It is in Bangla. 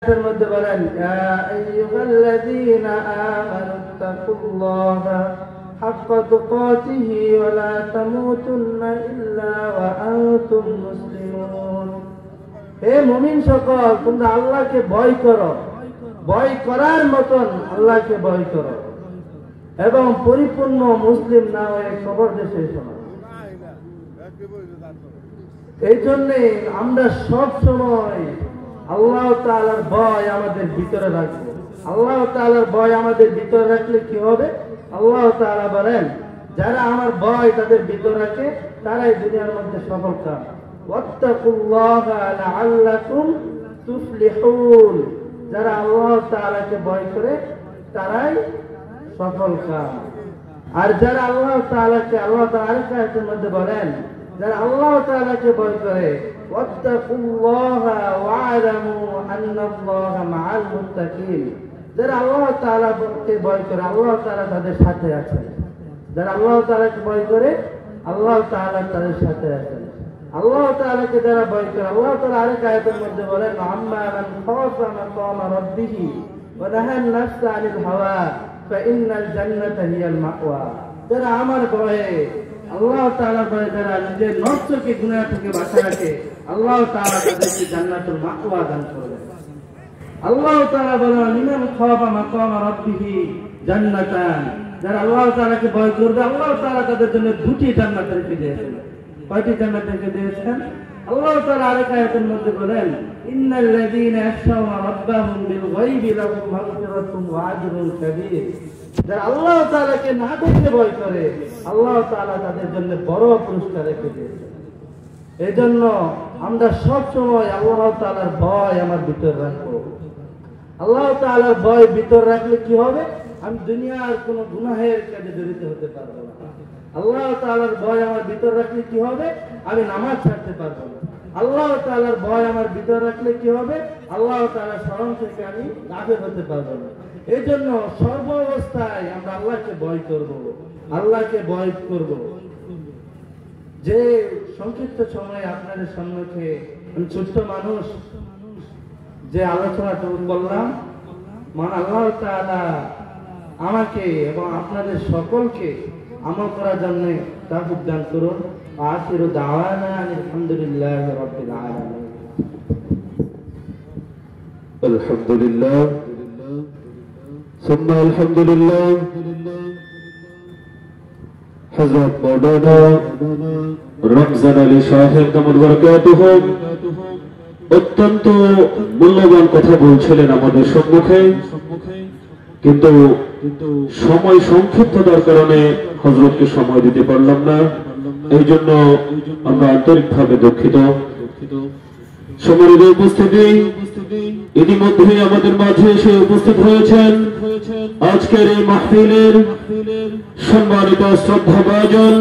মধ্যে বলেন ইয়া আইয়ুহাল্লাযীনা আমানু তাকুল্লাহা হাক্কা তুকাতিহি ওয়া লা তামুতুন্না ইল্লা ওয়া আনতুম মুসলিমুন। হে মুমিন সকল, তোমরা আল্লাহকে ভয় করো, ভয় করার মতন আল্লাহকে ভয় করো এবং পরিপূর্ণ মুসলিম না হয়ে কবর দেশে শোনো। এই জন্য আমরা সব সময় আল্লাহ তাআলার ভয় আমাদের ভিতরে রাখবো। আল্লাহ তাআলার ভয় আমাদের ভিতরে রাখলে কি হবে? আল্লাহ তাআলা বলেন, যারা আমার ভয় তাদের ভিতরে রাখে তারাই দুনিয়ার মধ্যে সফল কাম। ওয়াত্তাকুল্লাহা লাআল্লাকুম তুফলিহুন। যারা আল্লাহ তাআলাকে ভয় করে তারাই সফল কাম। আর যারা আল্লাহ তাআলাকে আরেকটা আয়াতের মধ্যে বলেন, যারা আল্লাহ তাআলাকে ভয় করে ওয়াত্তাকুল্লাহা ওয়া'লামু আন্নাল্লাহা মা'আল মুত্তাকিন। যারা আল্লাহ তাআলাকে ভয় করে আল্লাহ তাআলা তাদের সাথে আছেন। যারা আল্লাহ তাআলাকে ভয় করে আল্লাহ তাআলা তাদের সাথে আছেন। আল্লাহ তাআলাকে যারা ভয় করে আল্লাহ তাআলা আরেক আয়াতের মধ্যে বলেন, আম্মা মান খাফা মাকামা রাব্বিহি ওয়া নাহান নাফসা আনিল হাওয়া ফাইন্নাল জান্নাতা হিয়াল মাওয়া। যারা আমার ভয়ে আল্লাহ তাআলা ভয়ে যারা নিজের নফসকে গুনাহ থেকে বাঁচিয়ে রাখে আল্লাহ তাআলা তাদেরকে জান্নাতুল মাওয়া দান করবেন। আল্লাহ তাআলা বলেন, লিমান খাফা মাকামা রাব্বিহি জান্নাতান। যারা আল্লাহ তাআলাকে ভয় করবে আল্লাহ তাআলা তাদের জন্য দুটি জান্নাত রেখে দিয়েছেন। কয়টি জান্নাত রেখে দিয়েছেন? আল্লাহ তাআলা আরেক আয়াতের মধ্যে বলেন, ইন্নাল লাযীনা ইয়াখশাউনা রাব্বাহুম বিল গায়বি লাহুম মাগফিরাতুন ওয়া আজরুন কাবীর। যারা আল্লাহ তাআলাকে না দেখে ভয় করে আল্লাহ তাআলা তাদের জন্য বড় পুরস্কার রেখে দিয়েছেন। এজন্য আমরা সব সময় আল্লাহ তাআলার ভয় আমার ভিতর রাখবো। আল্লাহ তাআলার ভয় ভিতর রাখলে কি হবে? আমি দুনিয়ার কোনো গুনাহের কাজে জড়িত হতে পারবো না। আল্লাহ তাআলার ভয় আমার ভিতর রাখলে কি হবে? আমি নামাজ ছাড়তে পারবো না। আল্লাহ তাআলার ভয় আমার ভিতর রাখলে কি হবে? আল্লাহ তাআলার স্মরণ থেকে আমি গাফিল হতে পারবো না। এই জন্য সর্ব অবস্থায় আমরা আল্লাহকে ভয় করব, আল্লাহকে ভয় করব। যে সংক্ষিপ্ত সময়ে আপনাদের সম্মুখে আমি ছোট্ট মানুষ যে আলোচনাটুকু করলাম, মান আল্লাহ তাআলা আমাকে এবং আপনাদের সকলকে আমল করার জন্য তাওফিক দান করুন। আখিরু দাওয়ানা আলহামদুলিল্লাহি রাব্বিল আলামিন। আলহামদুলিল্লাহ সুম্মা আলহামদুলিল্লাহ। হযরত মাওলানা রমজান আলী সাহেব দামাত বারাকাতুহু অত্যন্ত মূল্যবান কথা বলছিলেন আমাদের সম্মুখে, কিন্তু সময় সংক্ষিপ্ততার কারণে হযরতকে সময় দিতে পারলাম না। এই জন্য আমরা আন্তরিকভাবে দুঃখিত। সম্মানিত উপস্থিতি, ইতিমধ্যেই আমাদের মাঝে এসে উপস্থিত হয়েছেন আজকের এই মাহফিলের সম্মানিত শ্রদ্ধাভাজন